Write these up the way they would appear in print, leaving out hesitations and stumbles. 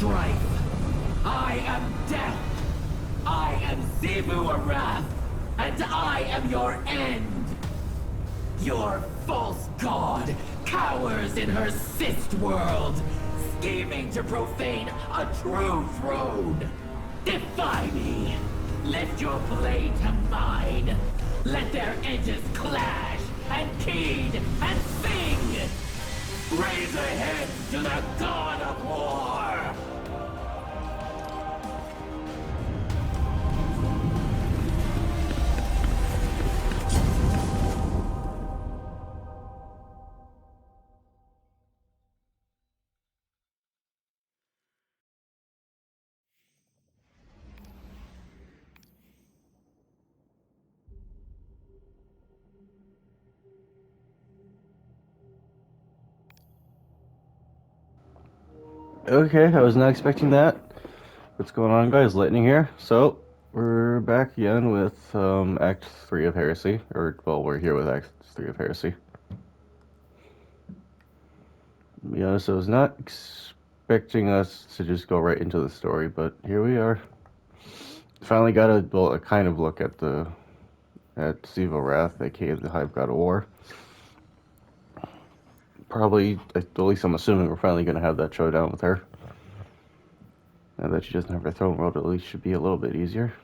strife. I am death. I am Zebu Arath, and I am your end. Your false god cowers in her cyst world, scheming to profane a true throne. Defy me. Lift your blade to mine. Let their edges clash and keen and sing. Raise a head to the god of war. Okay, I was not expecting that. What's going on, guys? Lightning here. So, we're back again with Act 3 of Heresy. Well, we're here with Act 3 of Heresy. To be honest, I was not expecting us to just go right into the story, but here we are. Finally got a kind of look at Siva Wrath, aka the Hive God of War. Probably, at least I'm assuming we're finally going to have that showdown with her. Now that she doesn't have her throne world, at least should be a little bit easier.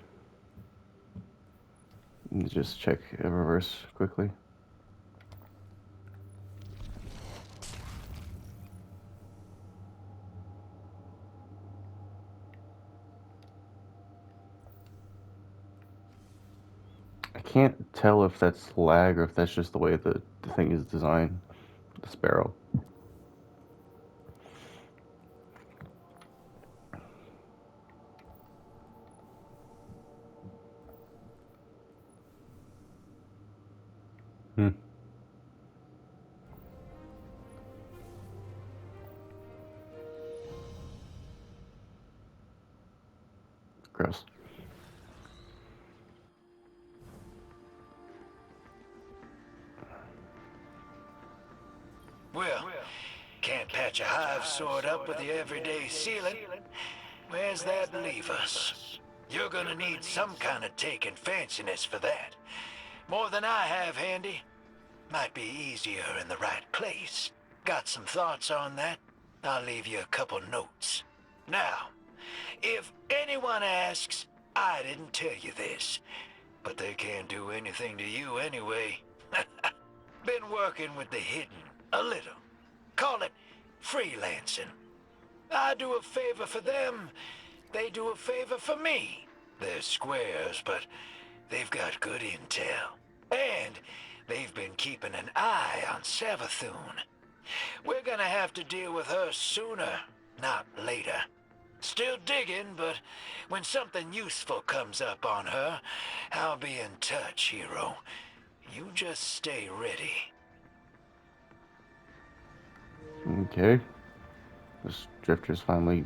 Let's just check Eververse quickly. I can't tell if that's lag or if that's just the way the thing is designed. The Sparrow. Hmm. Gross. Well, can't patch a hive sword up with the everyday ceiling. Where's that leave us? You're gonna need some kind of taking fanciness for that. More than I have handy. Might be easier in the right place. Got some thoughts on that? I'll leave you a couple notes. Now, if anyone asks, I didn't tell you this. But they can't do anything to you anyway. Been working with the hidden a little. Call it freelancing. I do a favor for them, they do a favor for me. They're squares, but they've got good intel. And they've been keeping an eye on Savathun. We're gonna have to deal with her sooner, not later. Still digging, but when something useful comes up on her, I'll be in touch, hero. You just stay ready. Okay. This Drifter's finally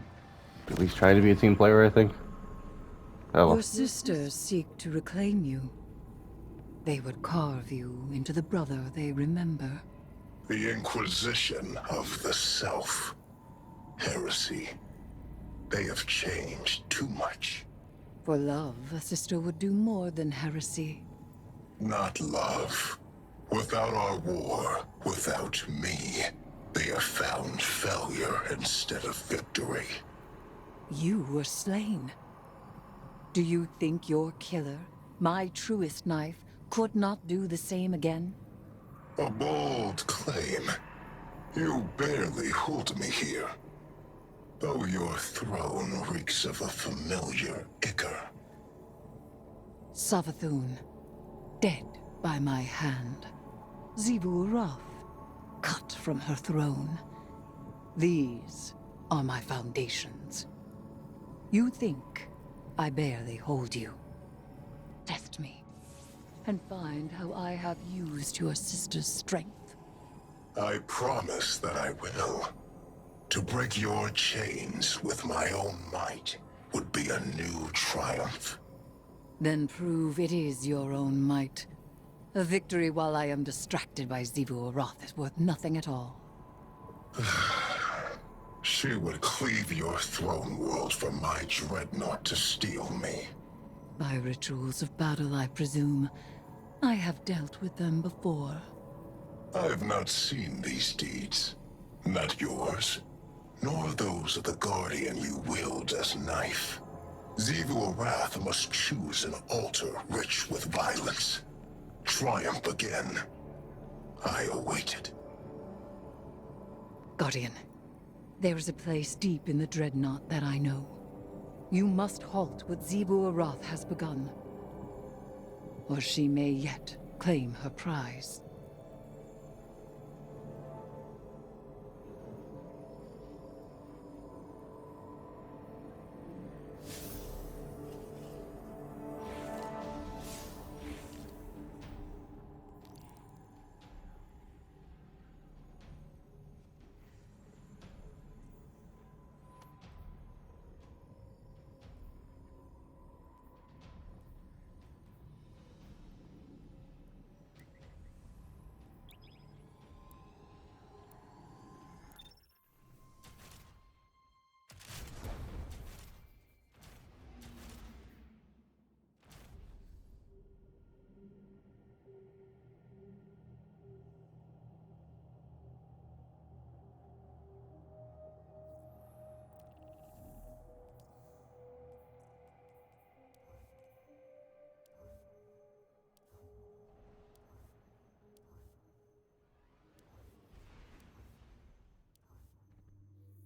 at least trying to be a team player, I think. Oh. Your sisters seek to reclaim you. They would carve you into the brother they remember. The Inquisition of the Self. Heresy. They have changed too much. For love, a sister would do more than heresy. Not love. Without our war, without me, they have found failure instead of victory. You were slain. Do you think your killer, my truest knife, could not do the same again? A bold claim. You barely hold me here. Though your throne reeks of a familiar ichor. Savathun, dead by my hand. Zebu Arath, cut from her throne. These are my foundations. You think I barely hold you. Test me, and find how I have used your sister's strength. I promise that I will. To break your chains with my own might would be a new triumph. Then prove it is your own might. A victory while I am distracted by Zebu Arath is worth nothing at all. She would cleave your throne world for my dreadnought to steal me. By rituals of battle, I presume. I have dealt with them before. I have not seen these deeds. Not yours, nor those of the Guardian you wield as knife. Xivu Arath must choose an altar rich with violence. Triumph again. I await it. Guardian, there is a place deep in the Dreadnought that I know. You must halt what Xivu Arath has begun. Or she may yet claim her prize.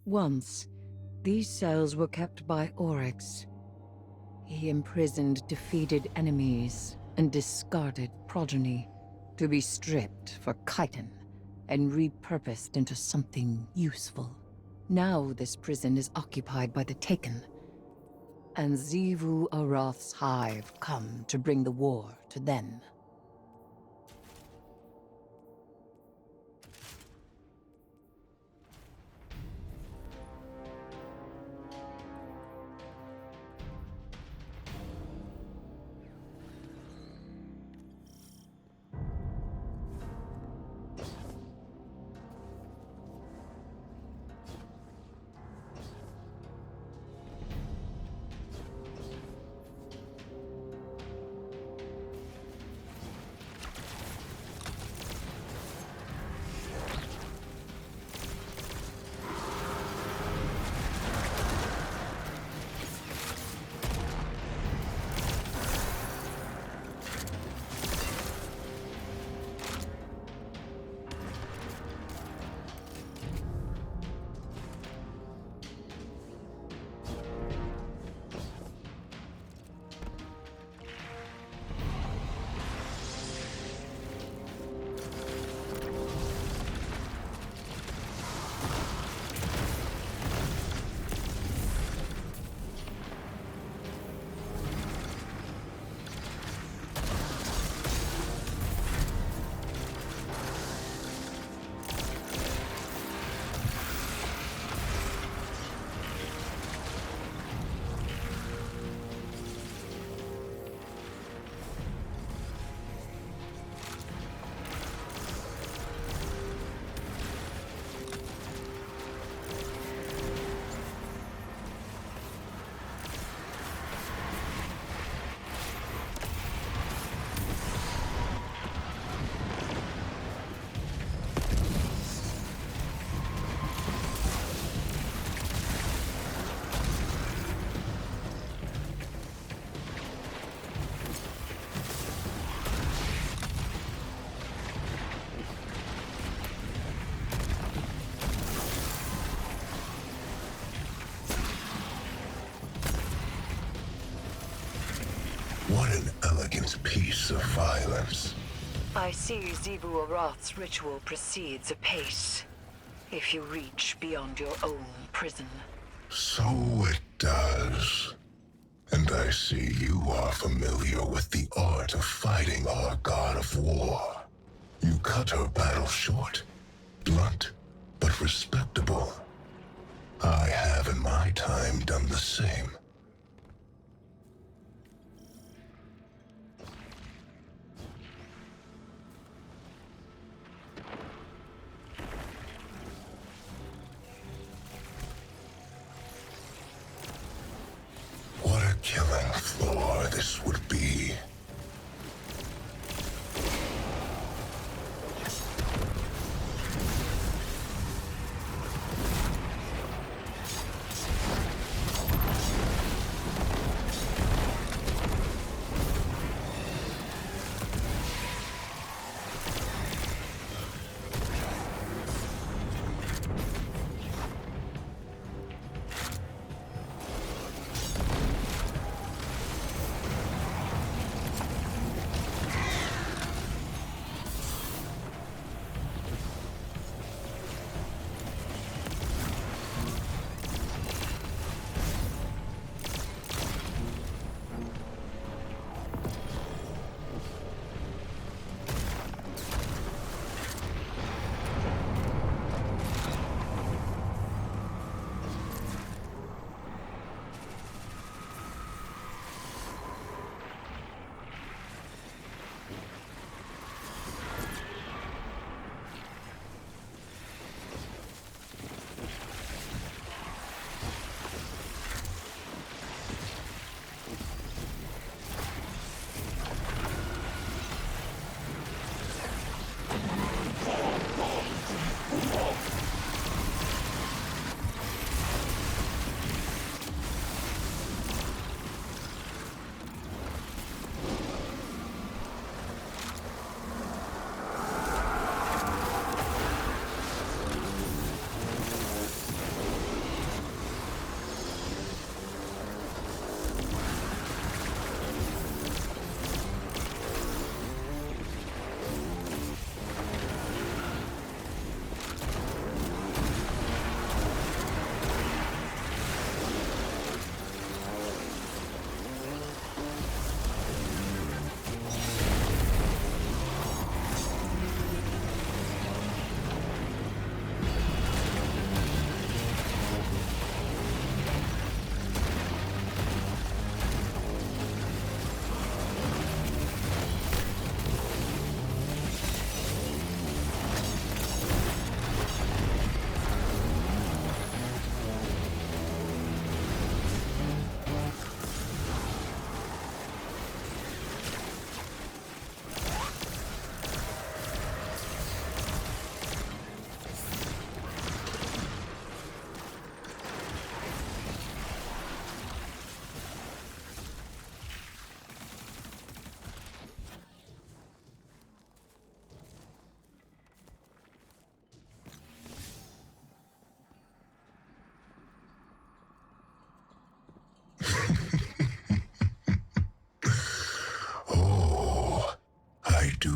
Once, these cells were kept by Oryx. He imprisoned defeated enemies and discarded progeny to be stripped for chitin and repurposed into something useful. Now this prison is occupied by the Taken, and Xivu Arath's hive come to bring the war to them. What an elegant piece of violence. I see Xivu Arath's ritual proceeds apace. If you reach beyond your own prison. So it does. And I see you are familiar with the art of fighting our god of war. You cut her battle short. Blunt, but respectable. I have in my time done the same.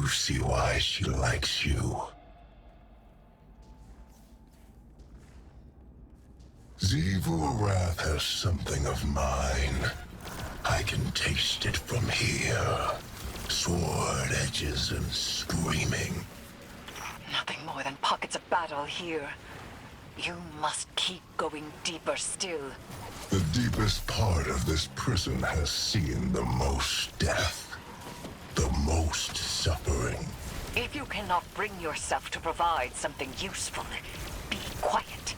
see why she likes you. Xivu Arath has something of mine. I can taste it from here. Sword edges and screaming. Nothing more than pockets of battle here. You must keep going deeper still. The deepest part of this prison has seen the most death. The most suffering. If you cannot bring yourself to provide something useful, be quiet.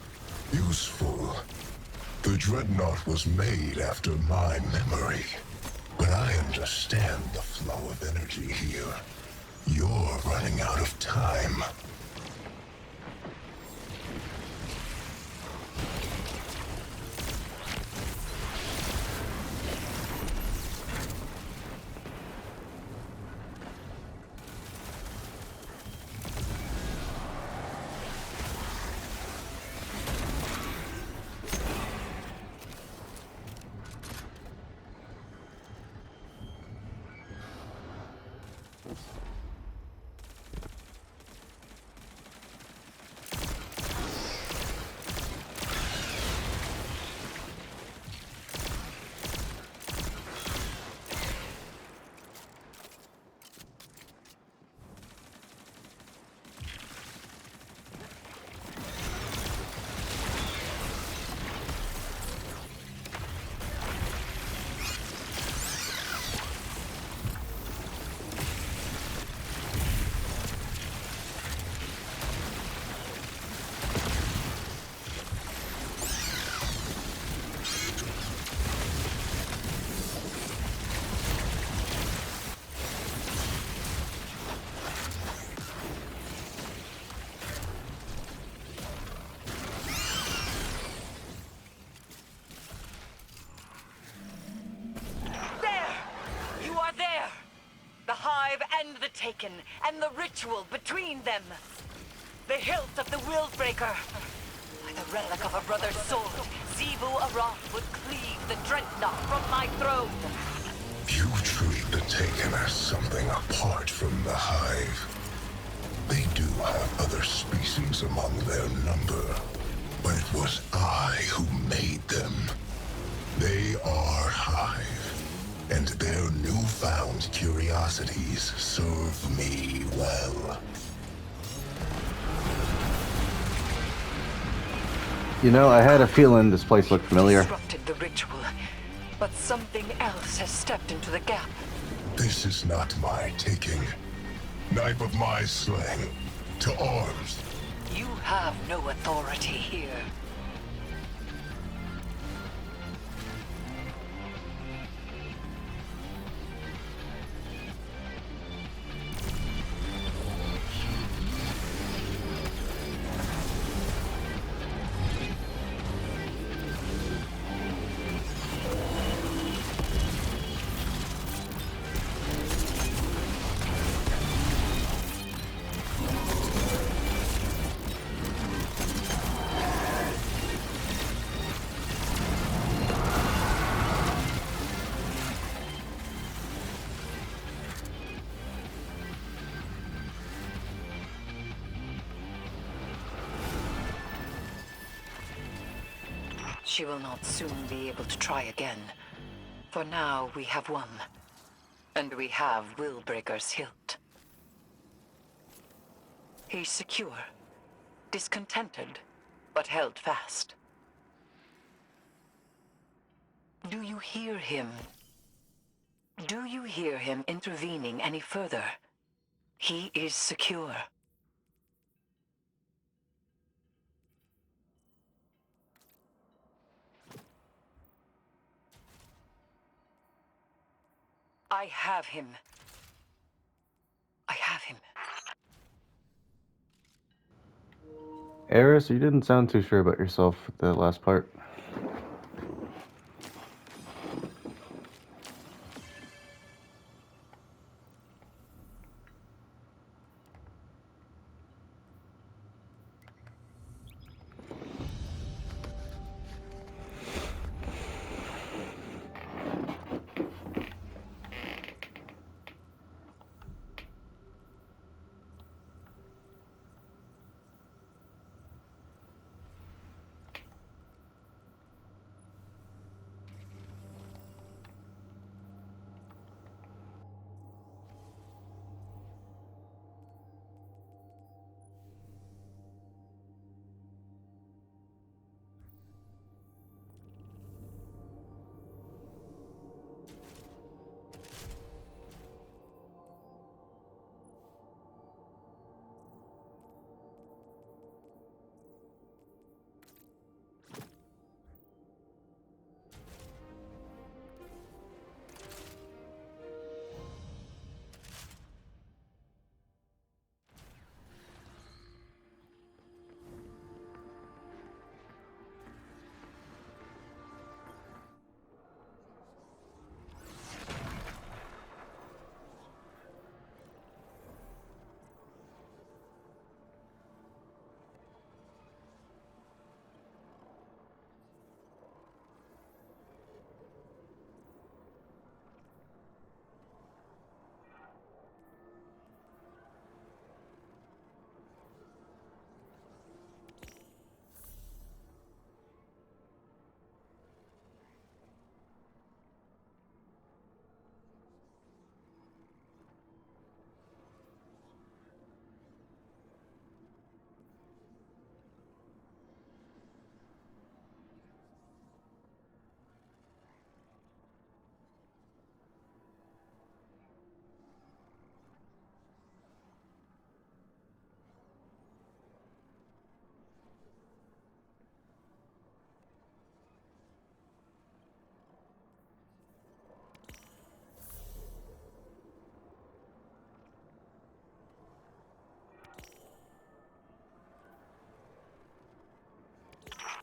Useful. The Dreadnought was made after my memory. But I understand the flow of energy here. You're running out of time. And the Taken, and the ritual between them. The hilt of the Willbreaker. By the relic of a brother's sword, Xivu Arath would cleave the Dreadnought from my throne. You treat the Taken as something apart from the Hive. They do have other species among their number, but it was I who made them. They are Hive, and their newfound curiosities serve me well. You know, I had a feeling this place looked familiar. Disrupted the ritual, but something else has stepped into the gap. This is not my taking. Knife of my slaying. To arms. You have no authority here. She will not soon be able to try again. For now, we have won. And we have Willbreaker's hilt. He's secure, discontented, but held fast. Do you hear him? Do you hear him intervening any further? He is secure. I have him. I have him. Eris, you didn't sound too sure about yourself at the last part.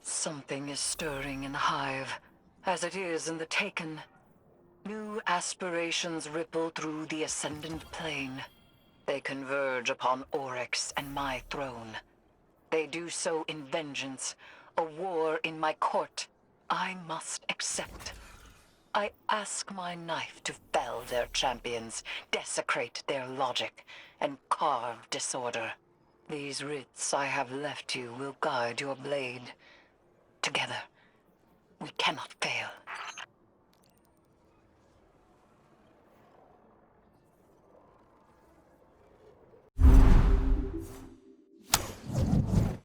Something is stirring in the Hive, as it is in the Taken. New aspirations ripple through the Ascendant Plane. They converge upon Oryx and my throne. They do so in vengeance, a war in my court. I must accept. I ask my knife to fell their champions, desecrate their logic, and carve disorder. These writs I have left you will guide your blade. Together, we cannot fail.